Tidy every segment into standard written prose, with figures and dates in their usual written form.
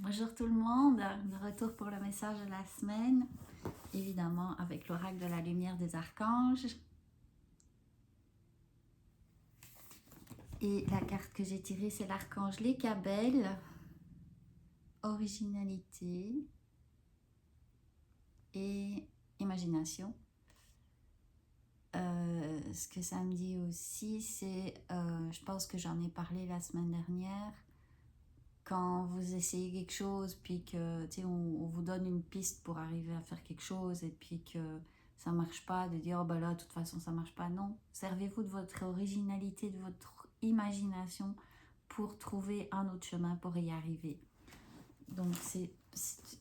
Bonjour tout le monde, de retour pour le message de la semaine, évidemment avec l'oracle de la lumière des archanges. Et la carte que j'ai tirée, c'est l'archange Léchabel, originalité et imagination. Ce que ça me dit aussi, c'est, je pense que j'en ai parlé la semaine dernière, quand vous essayez quelque chose, puis que on vous donne une piste pour arriver à faire quelque chose, et puis que ça marche pas, de dire oh ben là de toute façon ça marche pas. Non, servez-vous de votre originalité, de votre imagination pour trouver un autre chemin pour y arriver. Donc c'est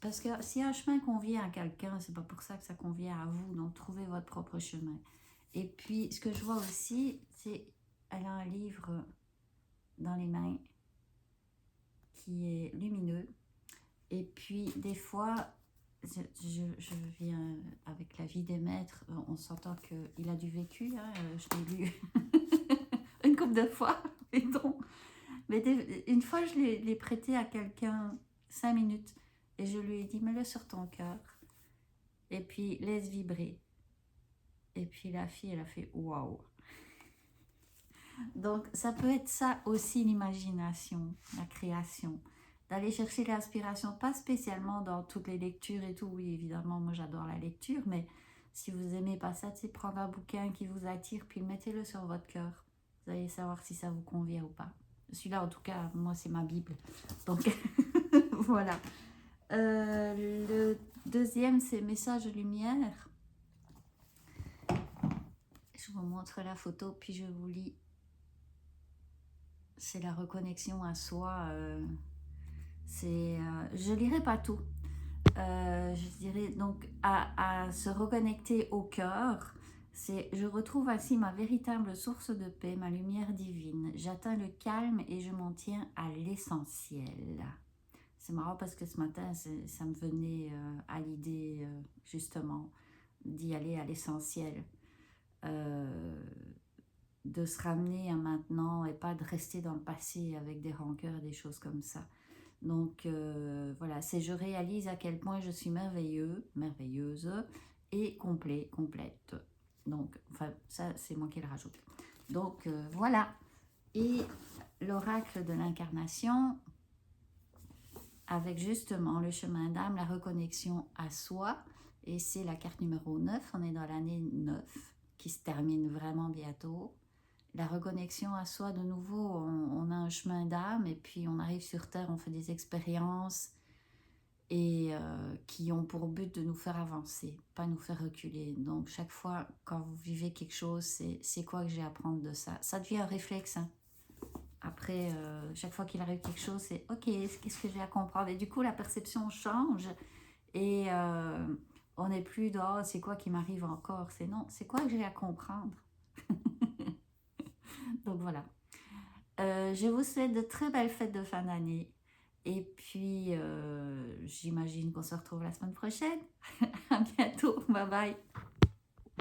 parce que si un chemin convient à quelqu'un, c'est pas pour ça que ça convient à vous. Donc trouvez votre propre chemin. Et puis ce que je vois aussi, c'est elle a un livre dans les mains qui est lumineux. Et puis des fois, je viens avec la vie des maîtres, on s'entend qu'il a du vécu, hein, je l'ai lu une couple de fois, mais une fois je l'ai prêté à quelqu'un 5 minutes et je lui ai dit mets-le sur ton cœur et puis laisse vibrer. Et puis la fille elle a fait waouh. Donc ça peut être ça aussi l'imagination, la création. D'aller chercher l'inspiration, pas spécialement dans toutes les lectures et tout. Oui, évidemment, moi j'adore la lecture, mais si vous aimez pas ça, c'est prendre un bouquin qui vous attire, puis mettez-le sur votre cœur. Vous allez savoir si ça vous convient ou pas. Celui-là, en tout cas, moi, c'est ma Bible. Donc, voilà. Le deuxième, c'est Message de lumière. Je vous montre la photo, puis je vous lis. C'est la reconnexion à soi. Je lirai pas tout. Je dirais donc à se reconnecter au cœur. C'est je retrouve ainsi ma véritable source de paix, ma lumière divine. J'atteins le calme et je m'en tiens à l'essentiel. C'est marrant parce que ce matin, ça me venait à l'idée justement d'y aller à l'essentiel. De se ramener à maintenant et pas de rester dans le passé avec des rancœurs, des choses comme ça. Donc voilà, c'est je réalise à quel point je suis merveilleux, merveilleuse et complet, complète. Donc, enfin, ça c'est moi qui le rajoute. Donc voilà. Et l'oracle de l'incarnation, avec justement le chemin d'âme, la reconnexion à soi. Et c'est la carte numéro 9, on est dans l'année 9, qui se termine vraiment bientôt. La reconnexion à soi, de nouveau, on a un chemin d'âme et puis on arrive sur Terre, on fait des expériences et qui ont pour but de nous faire avancer, pas nous faire reculer. Donc chaque fois, quand vous vivez quelque chose, c'est quoi que j'ai à prendre de ça? Ça devient un réflexe. Hein. Après, chaque fois qu'il arrive quelque chose, c'est ok, qu'est-ce que j'ai à comprendre? Et du coup, la perception change et on n'est plus dans c'est quoi qui m'arrive encore? C'est non, c'est quoi que j'ai à comprendre? Donc voilà. Je vous souhaite de très belles fêtes de fin d'année. Et puis, j'imagine qu'on se retrouve la semaine prochaine. À bientôt. Bye bye.